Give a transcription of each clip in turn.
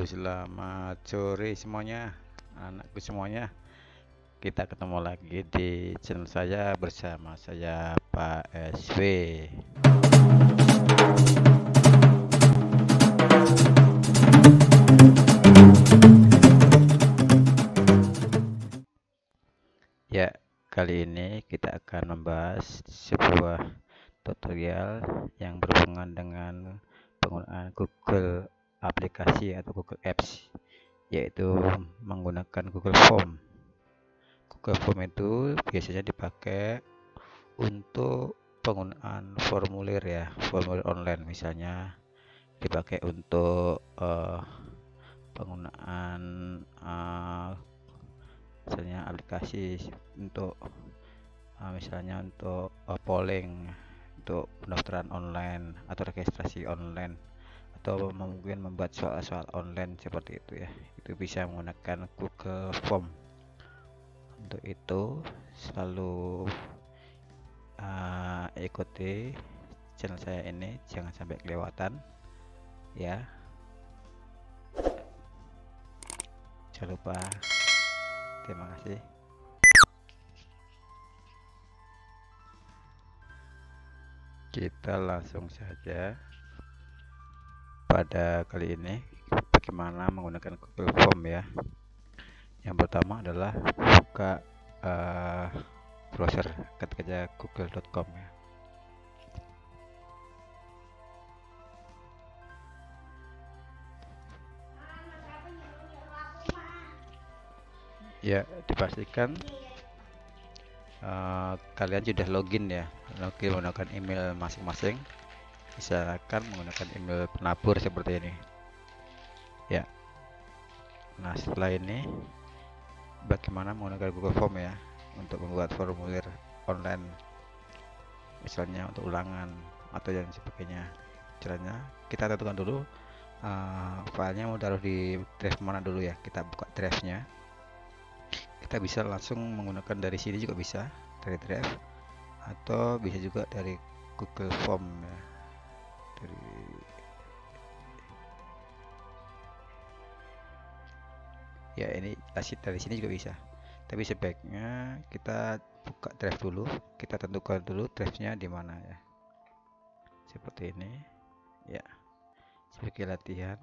selamat sore semuanya, anakku semuanya. Kita ketemu lagi di channel saya bersama saya Pak SW. Ya, kali ini kita akan membahas sebuah tutorial yang berhubungan dengan penggunaan Google aplikasi atau Google Apps, yaitu menggunakan Google Form. Google Form itu biasanya dipakai untuk penggunaan formulir ya, formulir online, misalnya dipakai untuk penggunaan misalnya aplikasi untuk misalnya untuk polling, untuk pendaftaran online atau registrasi online, atau mungkin membuat soal-soal online seperti itu ya. Itu bisa menggunakan Google Form. Untuk itu selalu ikuti channel saya ini, jangan sampai kelewatan ya. Jangan lupa. Terima kasih. Kita langsung saja pada kali ini bagaimana menggunakan Google Form ya. Yang pertama adalah buka browser, ketik aja google.com ya. Ya, dipastikan kalian sudah login ya, login menggunakan email masing-masing. Misalkan menggunakan email penabur seperti ini ya. Nah, setelah ini bagaimana menggunakan Google Form ya untuk membuat formulir online, misalnya untuk ulangan atau yang sebagainya. Caranya kita tentukan dulu filenya mau taruh di drive mana dulu ya. Kita buka drive-nya. Kita bisa langsung menggunakan dari sini juga bisa, dari drive, atau bisa juga dari Google Form ya. Ini dari sini juga bisa, tapi sebaiknya kita buka drive dulu, kita tentukan dulu drive-nya di mana ya, seperti ini ya, sebagai latihan.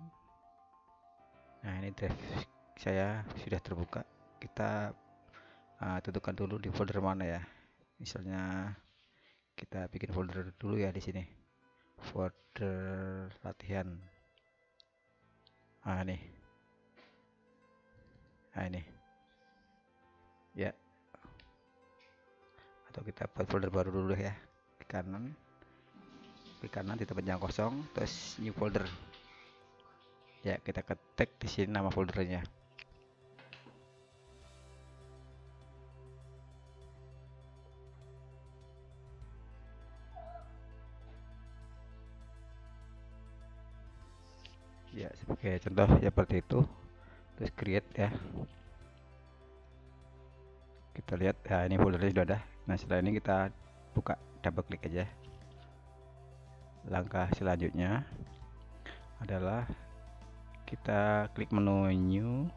Nah, ini drive saya sudah terbuka. Kita tentukan dulu di folder mana ya. Misalnya kita bikin folder dulu ya di sini, folder latihan. Nih, ini ya, atau kita buat folder baru dulu ya, di kanan di tempat yang kosong, terus new folder ya. Kita ketik di sini nama foldernya. Ya, sebagai contoh ya seperti itu. Terus create ya. Kita lihat ya, ini foldernya sudah ada. Nah, setelah ini kita buka, double klik aja. Langkah selanjutnya adalah kita klik menu new,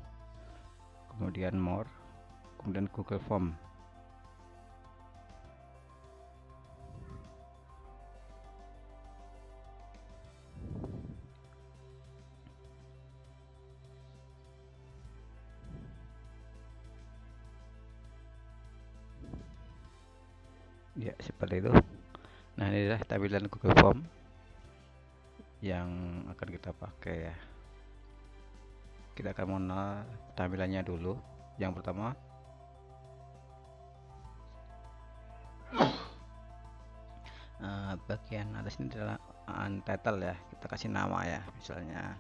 kemudian more, kemudian Google Form. Ya, seperti itu. Nah, ini adalah tampilan Google Form yang akan kita pakai ya. Kita akan mengenal tampilannya dulu. Yang pertama, bagian atas ini adalah untitled ya. Kita kasih nama ya, misalnya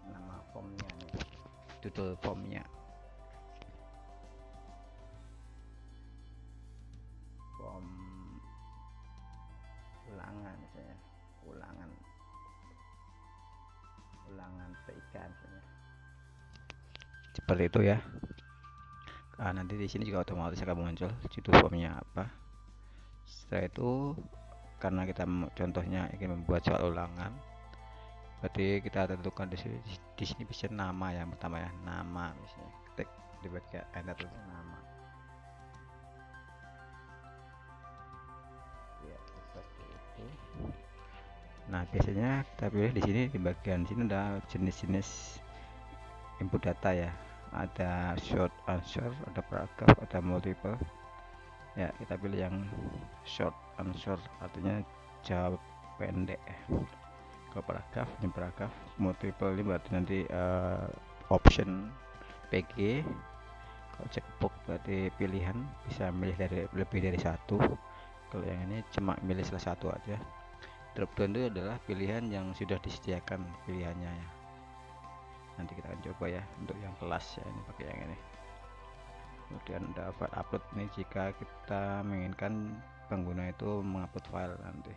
nama formnya nih, judul formnya, form ulangan misalnya, ulangan PIK misalnya, seperti itu ya. Nanti di sini juga otomatis akan muncul judul formnya apa. Setelah itu, karena kita contohnya ingin membuat soal ulangan, Berarti kita tentukan di sini bisa nama yang pertama ya, nama misalnya ketik di bagian enter tulis nama. Ya, seperti itu. Nah, biasanya kita pilih di sini di bagian sini ada jenis-jenis input data ya. Ada short answer, ada paragraph, ada multiple. Ya, kita pilih yang short answer, artinya jawab pendek. Kalau paragraf, ini paragraf, multiple ini berarti nanti option PG. Kalau checkbox berarti pilihan, bisa milih dari lebih dari satu. Kalau yang ini cuma milih salah satu aja. Drop down itu adalah pilihan yang sudah disediakan pilihannya ya. Nanti kita akan coba ya untuk yang kelas ya, ini pakai yang ini. Kemudian ada file upload, ini jika kita menginginkan pengguna itu mengupload file, nanti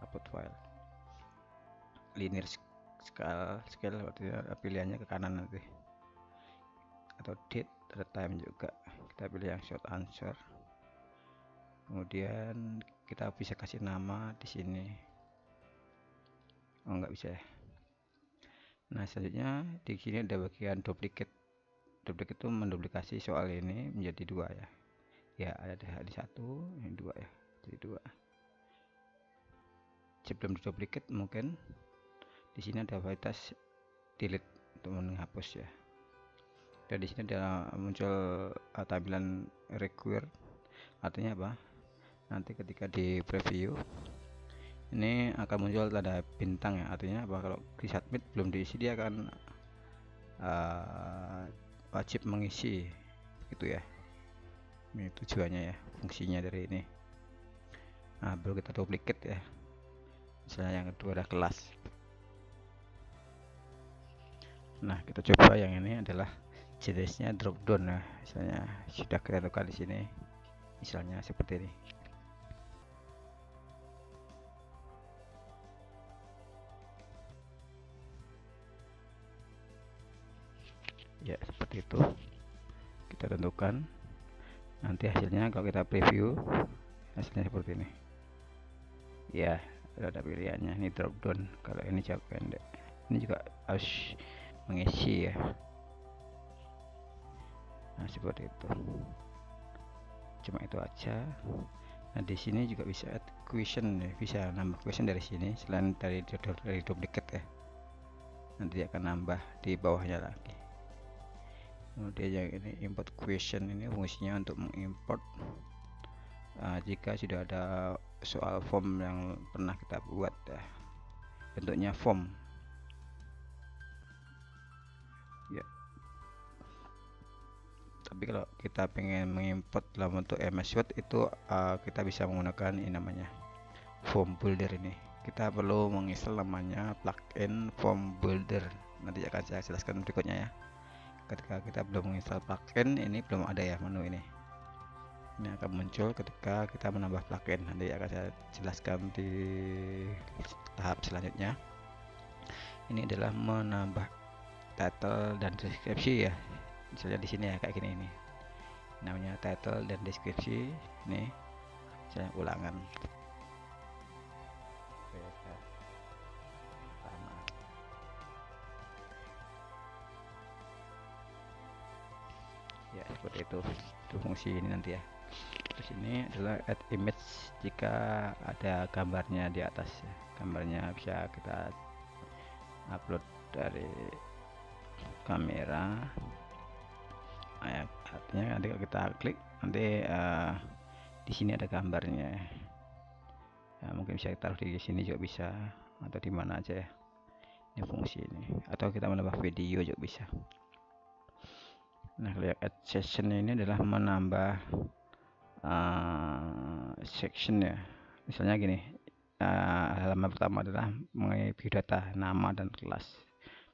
upload file. Linear scale berarti pilihannya ke kanan nanti, atau date, ada time juga. Kita pilih yang short answer. Kemudian kita bisa kasih nama di sini. Oh, nggak bisa ya. Nah, selanjutnya di sini ada bagian duplicate. Duplicate itu menduplikasi soal ini menjadi dua ya. Ya, ada di satu, ini dua ya. Jadi dua. Sebelum duplicate mungkin di sini ada varietas delete untuk menghapus ya. Dan di sini ada muncul tampilan require, artinya apa? Nanti ketika di preview ini akan muncul tanda bintang ya, artinya apa? Kalau di submit belum diisi dia akan wajib mengisi gitu ya. Ini tujuannya ya, fungsinya dari ini. Nah, baru kita duplicate ya. Misalnya yang kedua ada kelas. Nah, kita coba yang ini adalah jenisnya drop down ya. Misalnya sudah kita tentukan di sini. Misalnya seperti ini. Ya, seperti itu. Kita tentukan. Nanti hasilnya kalau kita preview hasilnya seperti ini. Ya, ada pilihannya. Ini drop down. Kalau ini jawab pendek. Ini juga harus mengisi ya. Nah, seperti itu. Cuma itu aja. Nah, di sini juga bisa add question ya, bisa nambah question dari sini selain dari duplicate ya. Nanti akan nambah di bawahnya lagi. Kemudian yang ini import question, ini fungsinya untuk mengimport jika sudah ada soal form yang pernah kita buat ya, bentuknya form ya. Tapi kalau kita pengen mengimport dalam bentuk MS Word itu kita bisa menggunakan ini namanya form builder. Ini kita perlu menginstal namanya plugin form builder, nanti akan saya jelaskan berikutnya ya. Ketika kita belum menginstal plugin ini, belum ada ya menu ini akan muncul ketika kita menambah plugin, nanti akan saya jelaskan di tahap selanjutnya. Ini adalah menambah title dan deskripsi ya, misalnya di sini ya kayak gini, ini namanya title dan deskripsi. Ini saya ulangan ya, seperti itu fungsi ini nanti ya. Terus ini adalah add image, jika ada gambarnya di atas ya. Gambarnya bisa kita upload dari kamera ya, artinya nanti kalau kita klik nanti di sini ada gambarnya ya, mungkin bisa taruh di sini juga bisa, atau di mana aja ya. Ini fungsi ini, atau kita menambah video juga bisa. Nah, kalau add section ini adalah menambah section ya. Misalnya gini, halaman pertama adalah mengenai biodata, nama dan kelas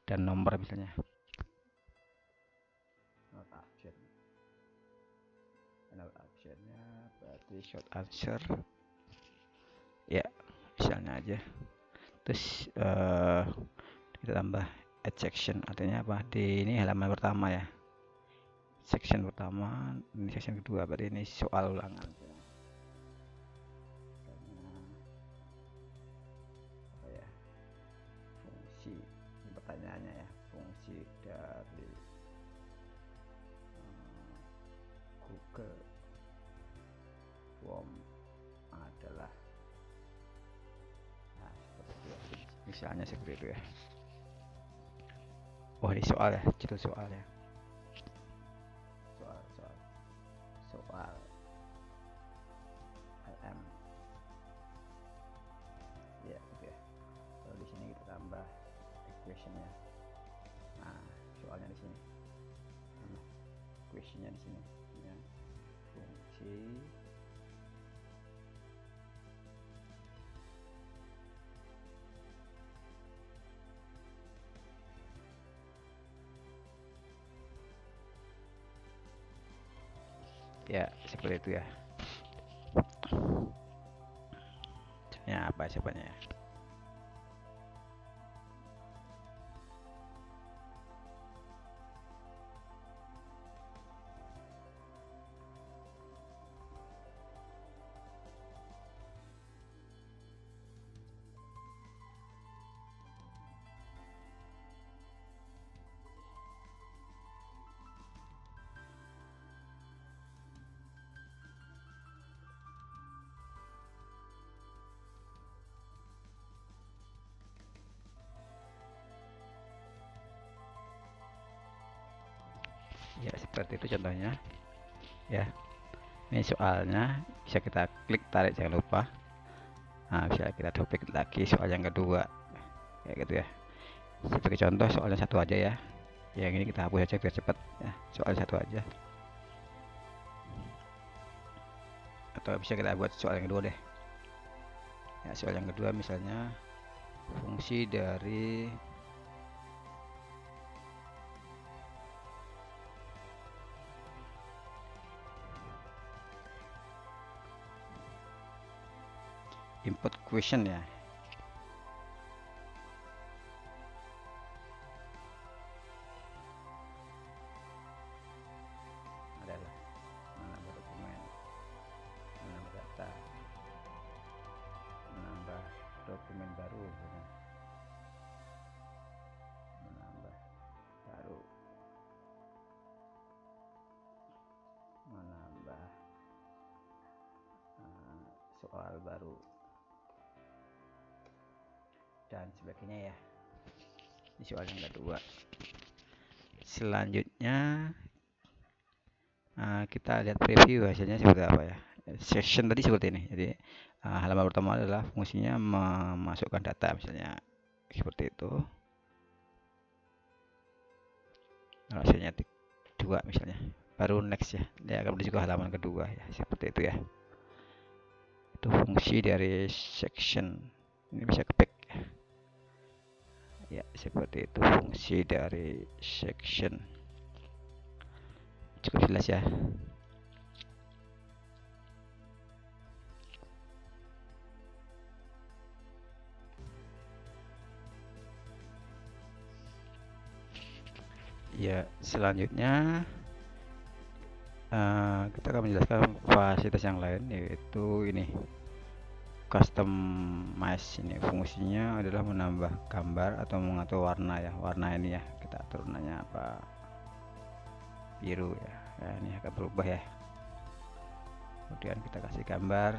dan nomor misalnya. Note actionnya berarti short answer ya, misalnya aja. Terus kita tambah add section, artinya apa? Di ini halaman pertama ya, section pertama, ini section kedua, berarti ini soal ulangan. Apa ya, fungsi Google Form adalah, nah seperti itu ya. Misalnya seperti itu ya. Oh ini soal ya, judul soal ya. Soal LM ya gitu ya. Kalau di sini kita tambah equationnya. Nah soalnya di sini, equationnya di sini ya. Fungsi ya seperti itu ya. Ya apa jawabannya? Ya seperti itu contohnya ya. Ini soalnya bisa kita klik tarik, jangan lupa. Nah bisa kita topik lagi soal yang kedua kayak gitu ya. Sebagai contoh soalnya satu aja ya, yang ini kita hapus aja biar cepat ya. Soal satu aja, atau bisa kita buat soal yang kedua deh ya. Soal yang kedua misalnya fungsi dari input question ya. Adalah menambah dokumen, menambah data, menambah dokumen baru, menambah baru, menambah soal baru dan sebagainya ya. Ini soal yang kedua. Selanjutnya kita lihat preview hasilnya seperti apa ya. Session tadi seperti ini. Jadi halaman pertama adalah fungsinya memasukkan data misalnya seperti itu. Hasilnya 2 misalnya, baru next ya. Dia akan menuju ke halaman kedua ya, seperti itu ya. Itu fungsi dari section. Ini bisa ke back ya, seperti itu fungsi dari section. Cukup jelas ya. Ya selanjutnya kita akan menjelaskan fasilitas yang lain, yaitu ini customize. Ini fungsinya adalah menambah gambar atau mengatur warna ya. Warna ini ya, kita atur warnanya apa, biru ya. Nah, ini akan berubah ya. Kemudian kita kasih gambar,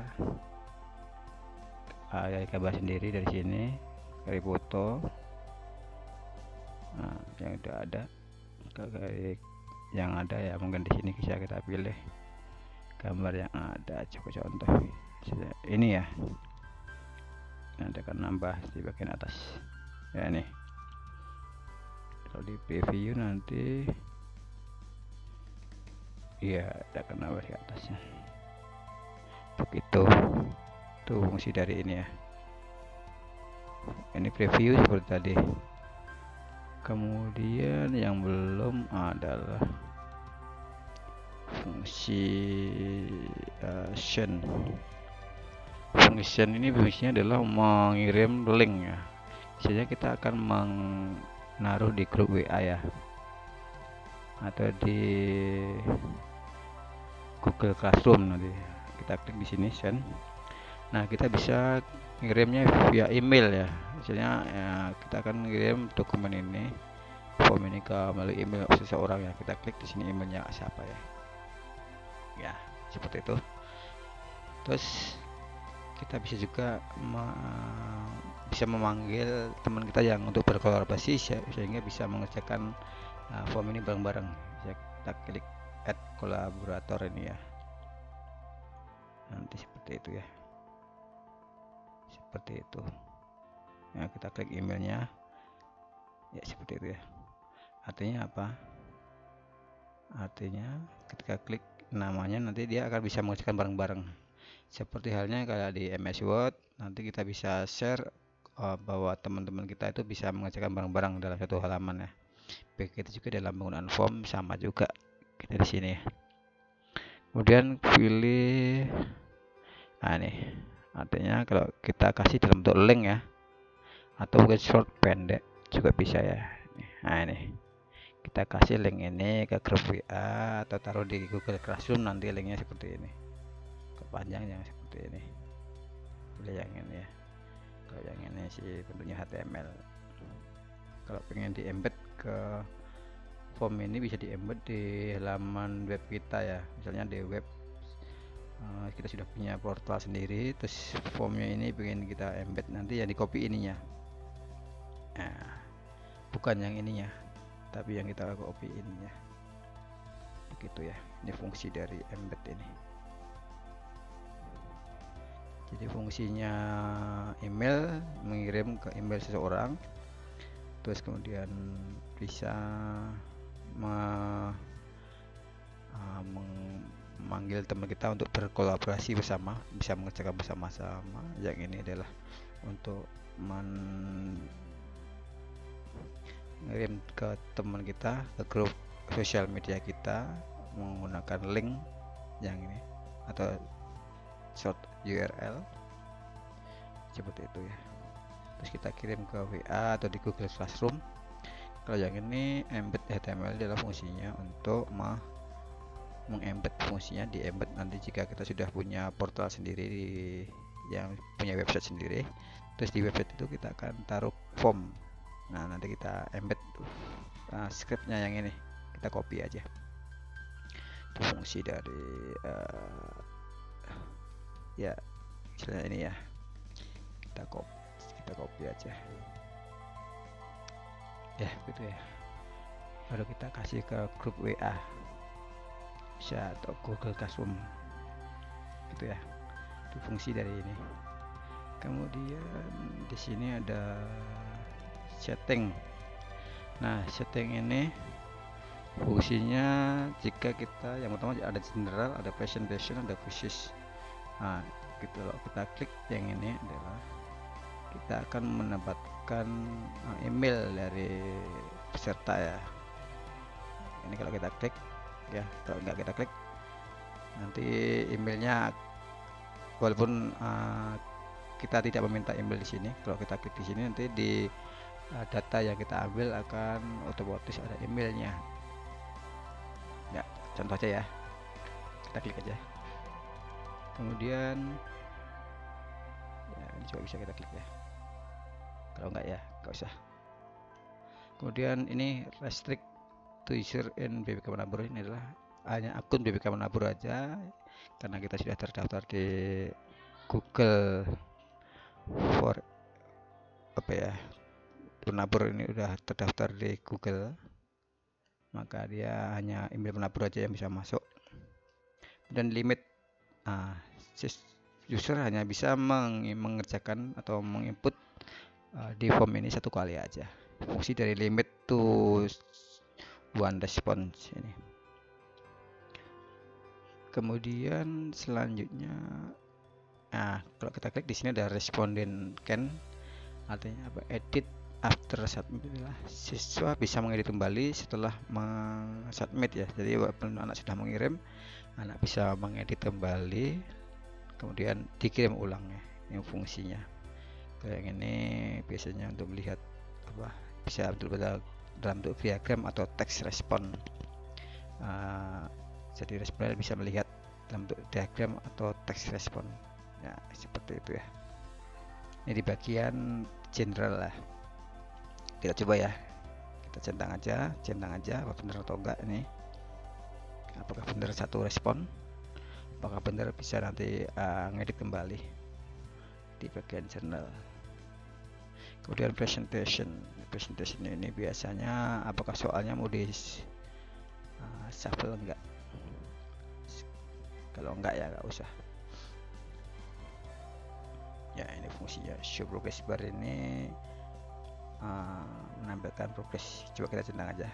ya gambar sendiri dari sini, dari foto. Nah yang udah ada, yang ada ya mungkin di sini bisa kita pilih gambar yang ada. Coba contoh ini ya, nanti akan nambah di bagian atas ya. Ini kalau di preview nanti ya akan nambah di atasnya begitu. Itu fungsi dari ini ya. Ini preview seperti tadi. Kemudian yang belum adalah fungsi send. Fungsi send ini fungsinya adalah mengirim link ya. Biasanya kita akan menaruh di grup WA ya, atau di Google Classroom. Nanti kita klik di sini send. Nah kita bisa ngirimnya via email ya. Misalnya ya, kita akan ngirim dokumen ini, form ini ke melalui email seseorang ya. Kita klik di sini emailnya siapa ya, ya, seperti itu. Terus kita bisa juga bisa memanggil teman kita yang untuk berkolaborasi sehingga bisa mengerjakan form ini bareng-bareng. Bisa kita klik add kolaborator ini ya, nanti seperti itu ya, seperti itu ya. Kita klik emailnya ya, seperti itu ya. Artinya apa? Artinya ketika klik namanya nanti dia akan bisa mengerjakan bareng-bareng, seperti halnya kayak di MS Word. Nanti kita bisa share bahwa teman-teman kita itu bisa mengerjakan bareng-bareng dalam satu halaman ya. Begitu juga dalam penggunaan form, sama juga kita di sini. Kemudian pilih, nah nih, artinya kalau kita kasih dalam bentuk link ya, atau mungkin short pendek juga bisa ya. Nah ini kita kasih link ini ke grup WA atau taruh di Google Classroom, nanti linknya seperti ini, kepanjang yang seperti ini. Pilih yang ini ya. Kalau yang ini sih bentuknya HTML. Kalau pengen di embed ke form ini bisa di embed di halaman web kita ya, misalnya di web kita sudah punya portal sendiri, terus formnya ini pengen kita embed, nanti yang di copy ininya, nah, bukan yang ininya, tapi yang kita copy ininya, begitu ya. Ini fungsi dari embed ini. Jadi fungsinya email, mengirim ke email seseorang, terus kemudian bisa memanggil teman kita untuk berkolaborasi bersama, bisa mengerjakan bersama-sama. Yang ini adalah untuk mengirim ke teman kita, ke grup sosial media kita menggunakan link yang ini atau short URL seperti itu ya. Terus kita kirim ke WA atau di Google Classroom. Kalau yang ini embed HTML adalah fungsinya untuk mengembed, fungsinya di embed nanti jika kita sudah punya portal sendiri, yang punya website sendiri. Terus di website itu kita akan taruh form. Nah nanti kita embed scriptnya yang ini, kita copy aja. Itu fungsi dari ya misalnya ini ya, kita copy aja ya, gitu ya. Baru kita kasih ke grup WA bisa, atau Google Classroom gitu ya. Itu fungsi dari ini. Kemudian di sini ada setting. Nah setting ini fungsinya jika kita, yang pertama ada general, ada presentation, ada khusus. Nah gitu loh, kita klik yang ini adalah kita akan mendapatkan email dari peserta ya. Ini kalau kita klik ya, kalau nggak kita klik nanti emailnya, walaupun kita tidak meminta email di sini, kalau kita klik di sini nanti di data yang kita ambil akan otomatis ada emailnya ya. Contoh aja ya, kita klik aja, kemudian ya ini coba bisa kita klik ya, kalau enggak ya nggak usah. Kemudian ini restrict to user in BPK Menabur, ini adalah hanya akun BPK Menabur aja, karena kita sudah terdaftar di Google for apa ya, Menabur ini udah terdaftar di Google, maka dia hanya email Menabur aja yang bisa masuk. Dan limit user hanya bisa mengerjakan atau menginput di form ini satu kali aja. Fungsi dari limit to one response ini. Kemudian selanjutnya, kalau kita klik di sini ada respondent can, artinya apa? Edit after submit, adalah siswa bisa mengedit kembali setelah submit ya. Jadi walaupun anak sudah mengirim, anak bisa mengedit kembali kemudian dikirim ulang ya. Ini fungsinya. Kayak ini biasanya untuk melihat apa, bisa dalam bentuk diagram atau text respon. Jadi responder bisa melihat dalam bentuk diagram atau text respon ya, seperti itu ya. Ini di bagian general lah. Kita coba ya, kita centang aja apa benar atau enggak ini, apakah benar satu respon. apakah benar bisa nanti ngedit kembali di bagian journal. Kemudian presentation ini biasanya apakah soalnya mau di shuffle enggak. Kalau enggak ya enggak usah. Ya, ini fungsinya show progress bar ini menampilkan progres. Coba kita centang aja.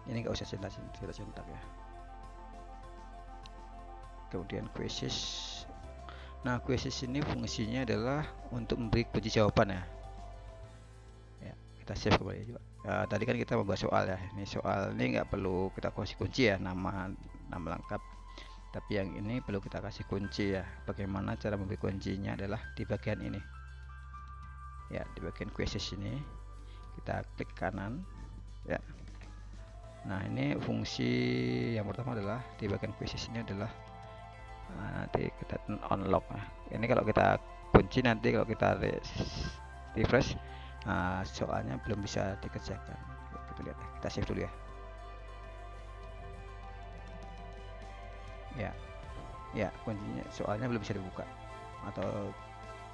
Ini enggak usah kita centang ya. Kemudian quizzes. Nah, quizzes ini fungsinya adalah untuk memberi kunci jawaban ya. Ya, kita save kembali juga. Tadi kan kita membahas soal ya. Ini soal ini nggak perlu kita kasih kunci ya, nama lengkap. Tapi yang ini perlu kita kasih kunci ya. Bagaimana cara memberi kuncinya adalah di bagian ini. Ya, di bagian quizzes ini kita klik kanan ya. Nah, ini fungsi yang pertama adalah di bagian quizzes ini adalah nanti kita unlock. Nah, ini kalau kita kunci, nanti kalau kita refresh soalnya belum bisa dikerjakan. Kita lihat, kita save dulu ya. Kuncinya soalnya belum bisa dibuka atau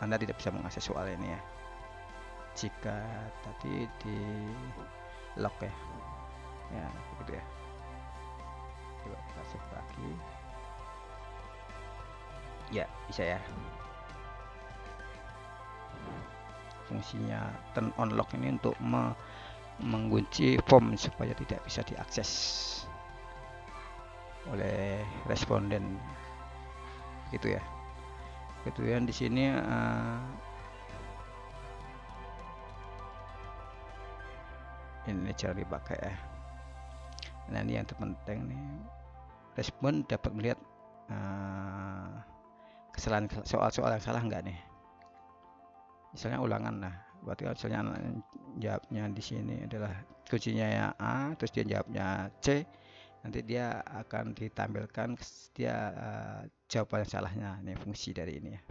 Anda tidak bisa mengakses soal ini ya jika tadi di lock ya begitu ya. Coba kita save lagi ya, bisa ya. Fungsinya turn on lock ini untuk mengunci form supaya tidak bisa diakses oleh responden gitu ya. Kemudian di sini ini cara dipakai ya. Nah, ini yang terpenting nih, respon dapat melihat kesalahan soal-soal yang salah enggak nih. Misalnya ulangan, nah berarti misalnya jawabnya di sini adalah kuncinya ya A, terus dia jawabnya C, nanti dia akan ditampilkan dia jawaban yang salahnya. Ini fungsi dari ini ya,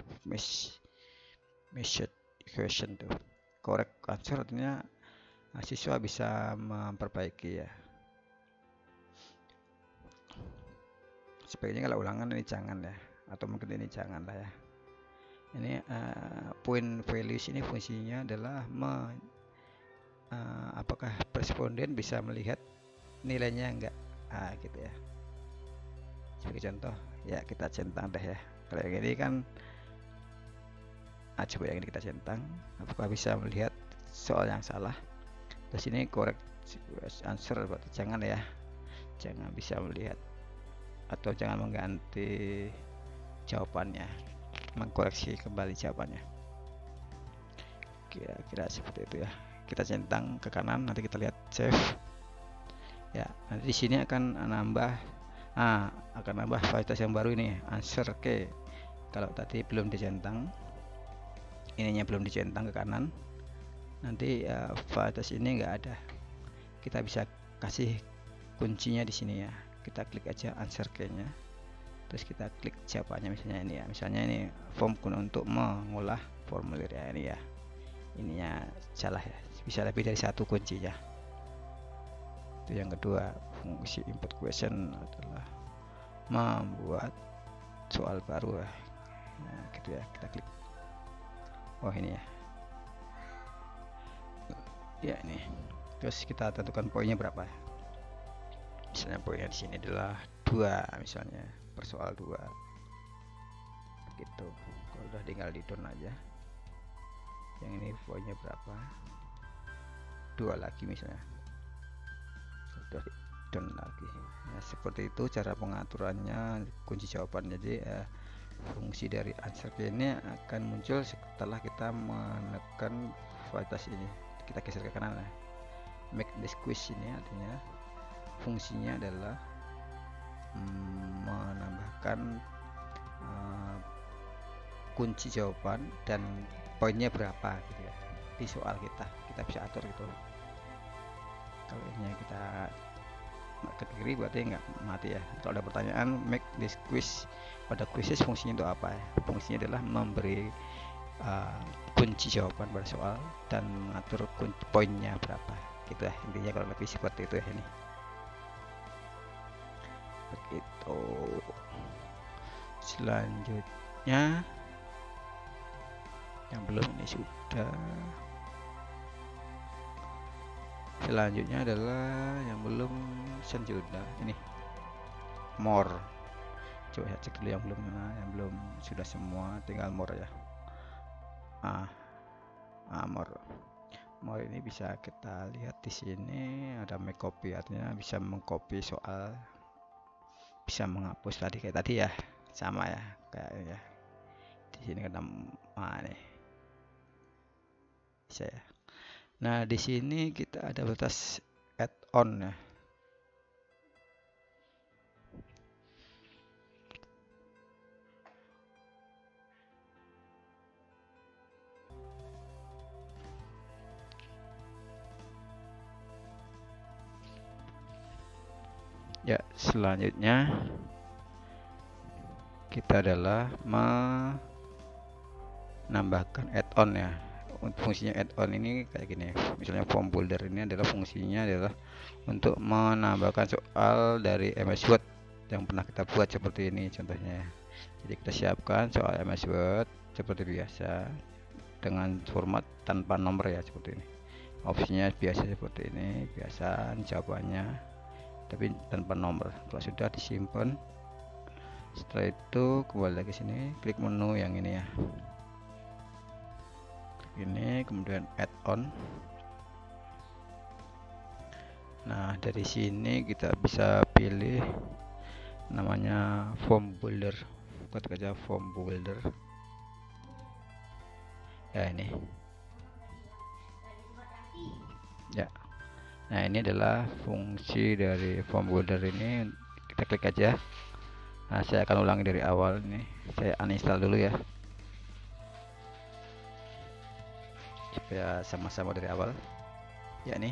measured equation tuh. Correct answer artinya siswa bisa memperbaiki ya. Sebaiknya kalau ulangan ini jangan ya, atau mungkin ini jangan lah ya. Ini point values ini fungsinya adalah apakah responden bisa melihat nilainya enggak, gitu ya. Sebagai contoh ya, kita centang deh ya. Kalau yang ini kan coba yang ini kita centang, apakah bisa melihat soal yang salah. Terus ini correct answer, berarti jangan ya, jangan bisa melihat atau jangan mengganti jawabannya, mengkoreksi kembali jawabannya. Kira-kira seperti itu ya. Kita centang ke kanan, nanti kita lihat save ya. Nanti di sini akan nambah varietas yang baru ini, answer K. Kalau tadi belum dicentang, ininya belum dicentang ke kanan, nanti varietas ini enggak ada. Kita bisa kasih kuncinya di sini ya. Kita klik aja answer key-nya, terus kita klik jawabannya. Misalnya ini ya, misalnya ini form untuk mengolah formulir ya, ini ya, ininya salah ya, bisa lebih dari satu kuncinya. Itu yang kedua. Fungsi input question adalah membuat soal baru ya. Nah, gitu ya, kita klik. Oh, ini ya ini, terus kita tentukan poinnya berapa. Misalnya poinnya di sini adalah 2 misalnya, per soal 2 gitu. Kalau udah tinggal di down aja. Yang ini poinnya berapa, 2 lagi misalnya, udah di down lagi ya. Seperti itu cara pengaturannya kunci jawaban. Jadi fungsi dari answer key ini akan muncul setelah kita menekan varietas ini. Kita geser ke kanan ya. Make this quiz ini artinya fungsinya adalah menambahkan kunci jawaban dan poinnya berapa gitu ya di soal kita bisa atur gitu. Kalau ini kita ke kiri berarti nggak mati ya. Kalau ada pertanyaan, make this quiz, pada quizzes fungsinya untuk apa ya? Fungsinya adalah memberi kunci jawaban pada soal dan mengatur poinnya berapa gitu ya. Intinya kalau lebih seperti itu ya ini. Begitu. Selanjutnya yang belum ini sudah. Selanjutnya adalah yang belum sudah ini more. Coba saya cek dulu yang belum sudah semua, tinggal more ya. More ini bisa kita lihat di sini ada make copy, artinya bisa mengcopy soal, bisa menghapus tadi kayak tadi ya, sama ya kayak ya. Di sini ada nih bisa ya. Nah, di sini kita ada batas add-on ya. Ya, selanjutnya kita adalah menambahkan add-on ya. Fungsinya add-on ini kayak gini. Misalnya form builder ini adalah fungsinya adalah untuk menambahkan soal dari MS Word yang pernah kita buat seperti ini contohnya. Jadi kita siapkan soal MS Word seperti biasa dengan format tanpa nomor ya, seperti ini. Opsinya biasa seperti ini, biasa jawabannya tapi tanpa nomor. Kalau sudah disimpan, setelah itu kembali lagi sini, klik menu yang ini ya, klik ini, kemudian add-on. Nah, dari sini kita bisa pilih namanya form builder, ketik aja form builder ya, ini ya. Nah, ini adalah fungsi dari form builder ini, kita klik aja. Nah, saya akan ulangi dari awal ini, saya uninstall dulu ya supaya sama-sama dari awal ya. Nih,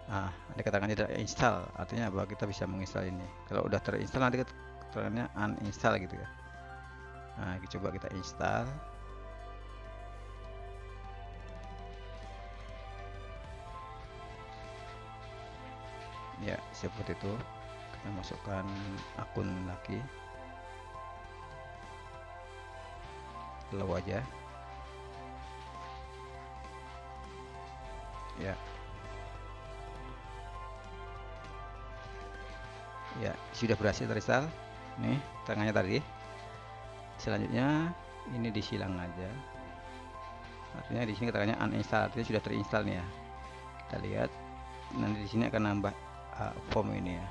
nah ada keterangan tidak install, artinya bahwa kita bisa menginstal ini. Kalau udah terinstall nanti keterangannya uninstall gitu ya. Nah, coba kita install. Ya, seperti itu. Kita masukkan akun lagi, low aja ya. Ya, sudah berhasil terinstall. Nih tangannya tadi. Selanjutnya ini disilang aja, artinya di sini keterangannya uninstall, artinya sudah terinstall nih ya. Kita lihat nanti di sini akan nambah form ini ya.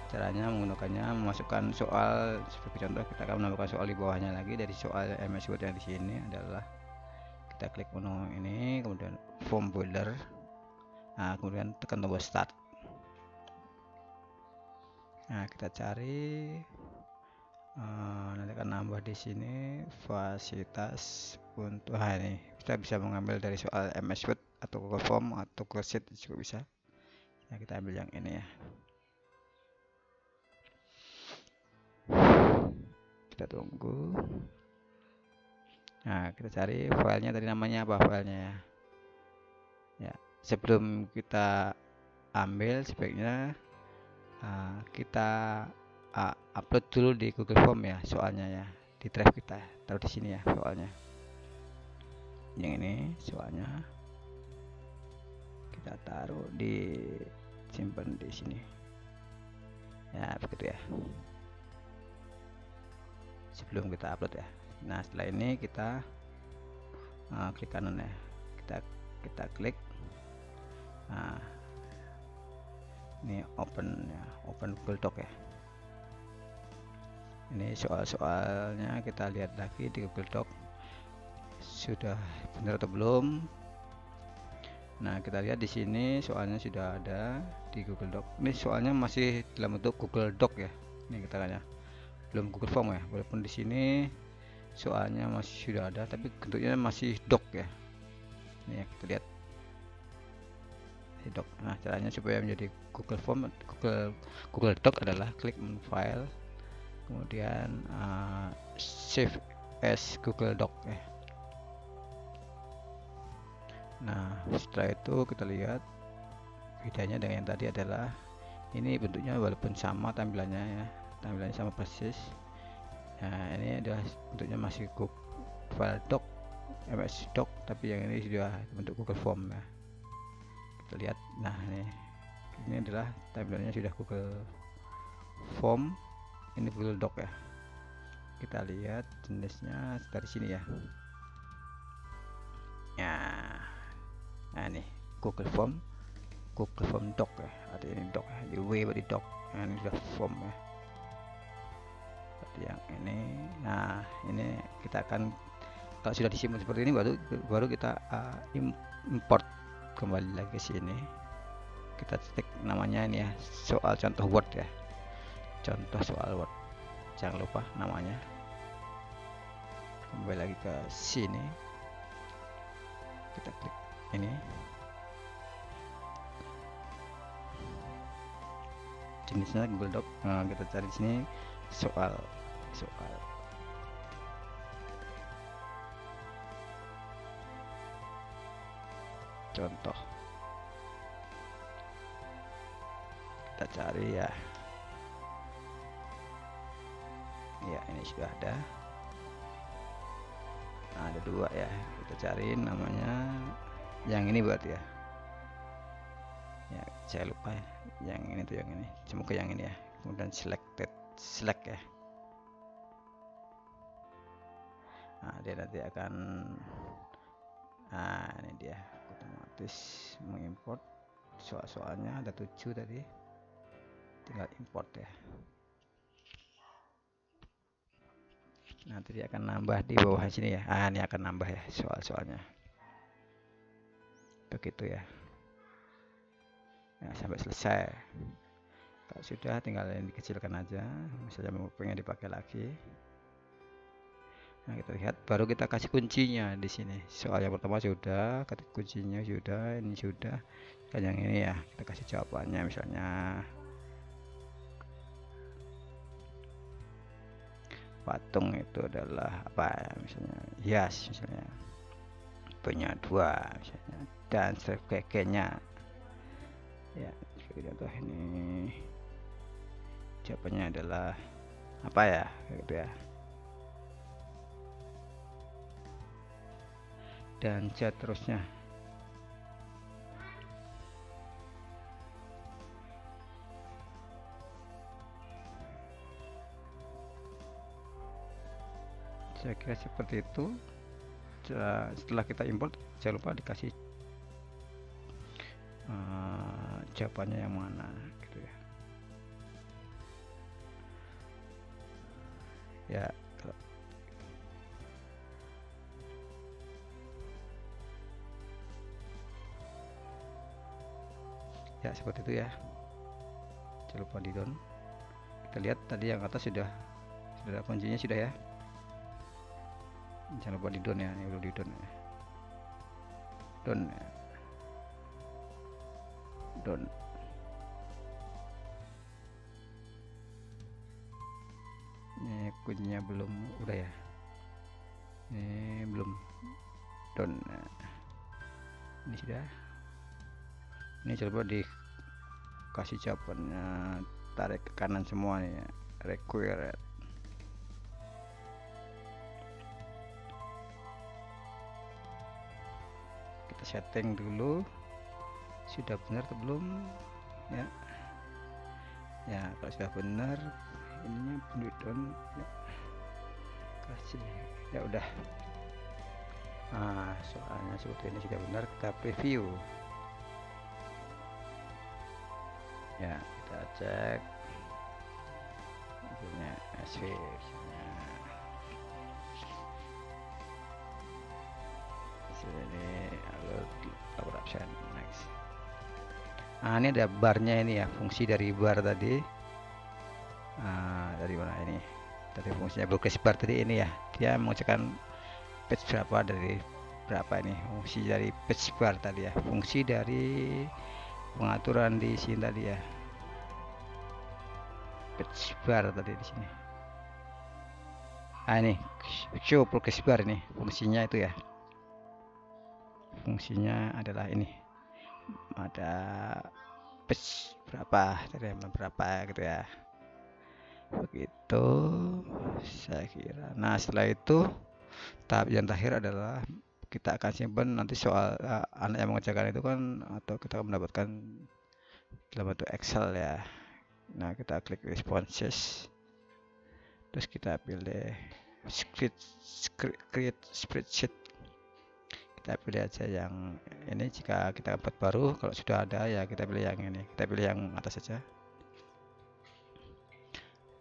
Caranya menggunakannya memasukkan soal sebagai contoh. Kita akan menambahkan soal di bawahnya lagi dari soal MS Word yang di sini adalah kita klik menu ini, kemudian form builder. Nah, kemudian tekan tombol start. Nah, kita cari nanti akan nambah di sini fasilitas untuk ini. Kita bisa mengambil dari soal MS Word atau Google Form atau Google Sheet juga bisa. Nah, kita ambil yang ini ya. Kita tunggu. Nah, kita cari filenya tadi, namanya apa filenya ya. Ya, sebelum kita ambil sebaiknya kita upload dulu di Google Form ya soalnya ya, di drive kita taruh di sini ya soalnya. Yang ini soalnya kita taruh di, simpan di sini ya, begitu ya, sebelum kita upload ya. Nah, setelah ini kita klik kanan ya, kita klik. Nah, ini open ya, open Google Doc ya. Ini soal-soalnya kita lihat lagi di Google Doc sudah benar atau belum. Nah, kita lihat di sini soalnya sudah ada di Google Doc. Ini soalnya masih dalam bentuk Google Doc ya. Ini kita lihat, belum Google Form ya. Walaupun di sini soalnya masih sudah ada, tapi bentuknya masih doc ya. Ini ya, kita lihat doc. Nah, caranya supaya menjadi Google Form, Google Doc adalah klik menu file, kemudian save as Google Doc ya. Nah, setelah itu kita lihat bedanya dengan yang tadi adalah ini bentuknya walaupun sama tampilannya ya, tampilannya sama persis. Nah, ini adalah bentuknya masih file doc, MS doc, tapi yang ini sudah bentuk Google Form ya. Kita lihat, nah ini adalah timelinenya sudah Google Form, ini Google Doc ya. Kita lihat jenisnya dari sini ya. Nah ini Google Form Doc ya, artinya ini doc ya, di W berarti doc. Nah, ini sudah form ya. Berarti yang ini, nah ini kita akan, kalau sudah disimpan seperti ini baru kita import kembali lagi ke sini. Kita ketik namanya ini ya, soal contoh Word ya, contoh soal Word, jangan lupa namanya. Kembali lagi ke sini, kita klik ini, jenisnya Google Doc. Nah, kita cari di sini soal contoh, kita cari ya. Ya, ini sudah ada. Nah, ada dua ya, kita cari namanya yang ini berarti ya. Ya, saya lupa ya, yang ini tuh, yang ini, semoga yang ini ya. Kemudian select ya. Nah, dia nanti akan, nah ini dia, otomatis mengimport soal-soalnya. Ada 7 tadi, tinggal import ya. Nanti dia akan nambah di bawah sini ya. Ini akan nambah ya soal-soalnya, begitu ya. Nah, sampai selesai. Kalau sudah, tinggal yang dikecilkan aja, misalnya mau pengen dipakai lagi. Nah, kita lihat, baru kita kasih kuncinya di sini. Soal yang pertama sudah, ketik kuncinya sudah, ini sudah. Dan yang ini ya, kita kasih jawabannya, misalnya patung itu adalah apa ya, misalnya hias, misalnya punya 2 misalnya, dan sebagainya ya. Seperti contoh ini, jawabannya adalah apa ya, gitu ya, dan seterusnya. Saya kira seperti itu. Setelah kita import, jangan lupa dikasih jawabannya yang mana, gitu ya. Ya, ya seperti itu ya. Jangan lupa di down. Kita lihat tadi yang atas sudah ada kuncinya sudah ya. Jangan lupa di down ya, ini perlu di down ya. Down ya. Down. Ini kuncinya belum, udah ya. Ini belum down. Ini sudah. Ini coba dikasih jawabannya, tarik ke kanan semua nih ya. Required. Kita setting dulu, sudah benar atau belum ya. Ya, kalau sudah benar, ininya down ya. Kasih ya udah. Soalnya seperti ini sudah benar, kita preview ya. Kita cek hasilnya, SV hasil ini, upload option next. Ini ada barnya ini ya, fungsi dari bar tadi. Dari mana ini, tadi fungsinya progress bar tadi ini ya, dia mengucapkan page berapa dari berapa. Ini fungsi dari page bar tadi ya, fungsi dari pengaturan di sini tadi ya, page bar tadi di sini. Ini show progress bar, ini fungsinya itu ya. Fungsinya adalah ini, ada page berapa, dari berapa gitu ya. begitu saya kira. Nah, setelah itu tahap yang terakhir adalah kita akan simpan nanti soal anak yang mengerjakan itu kan, atau kita akan mendapatkan dalam bentuk Excel ya. Nah, kita klik responses, terus kita pilih create spreadsheet. Kita pilih aja yang ini jika kita buat baru. Kalau sudah ada ya kita pilih yang ini, kita pilih yang atas saja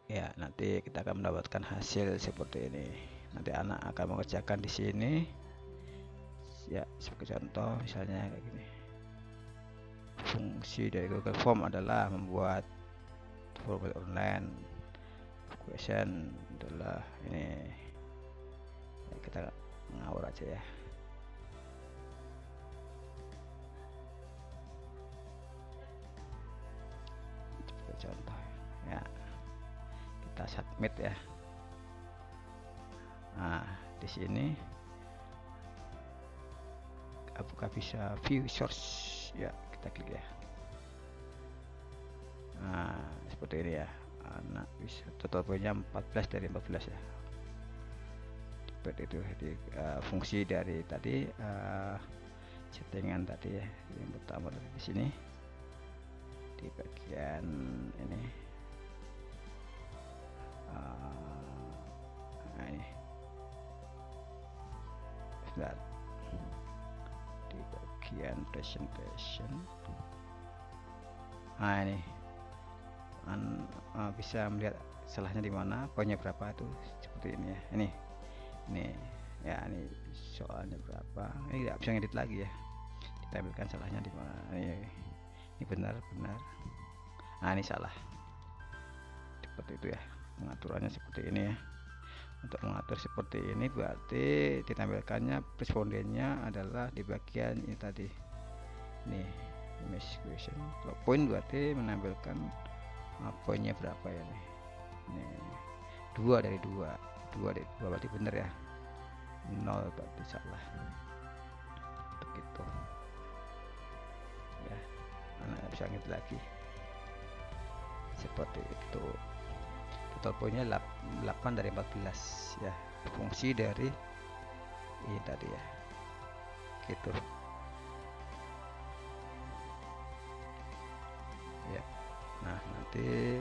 ya. Nanti kita akan mendapatkan hasil seperti ini. Nanti anak akan mengerjakan di sini ya, sebagai contoh misalnya kayak gini. Fungsi dari Google Form adalah membuat formulir online. Question adalah ini ya, kita ngawur aja ya. Sebagai contoh ya, kita submit ya. Nah, di sini apakah bisa view source ya, kita klik ya. Nah, seperti ini ya, anak bisa total poinnya 14 dari 14 ya, seperti itu. Jadi fungsi dari tadi settingan tadi ya, yang pertama di sini di bagian ini. Nah, ini sebentar, di bagian presentation. Nah, ini bisa melihat salahnya di mana, poinnya berapa itu seperti ini ya. Ini ya, ini soalnya berapa, ini tidak bisa ngedit lagi ya, ditampilkan salahnya di mana. Ini benar. Nah, ini salah, seperti itu ya. Pengaturannya seperti ini ya. Untuk mengatur seperti ini berarti ditampilkannya respondennya adalah di bagian ini tadi. Nih, image question. Kalau poin berarti menampilkan poinnya berapa ya nih. Nih, 2 dari 2 berarti benar ya. 0 berarti salah. Begitu. Ya, anak bisa ngerti lagi. Seperti itu. Total poinnya 8 dari 14 ya. Fungsi dari ini tadi ya. Gitu. Ya. Nah, nanti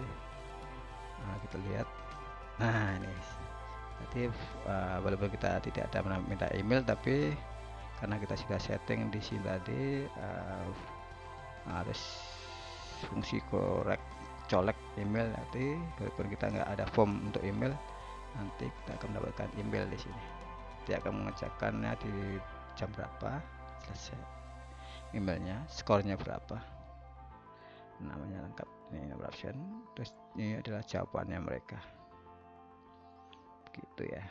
kita lihat. Nah, ini nanti walaupun kita tidak ada minta email, tapi karena kita sudah setting di sini tadi harus fungsi colek email. Nanti walaupun kita nggak ada form untuk email, nanti kita akan mendapatkan email di sini. Dia akan mengerjakannya di jam berapa selesai emailnya, skornya berapa, namanya lengkap, ini nomor absen, terus ini adalah jawabannya mereka, gitu ya.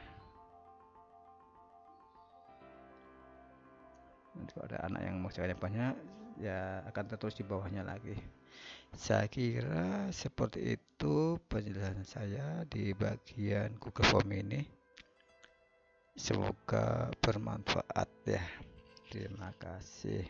Nanti kalau ada anak yang mengerjakannya banyak ya akan tertulis di bawahnya lagi. Saya kira seperti itu penjelasan saya di bagian Google Form ini. Semoga bermanfaat ya. Terima kasih.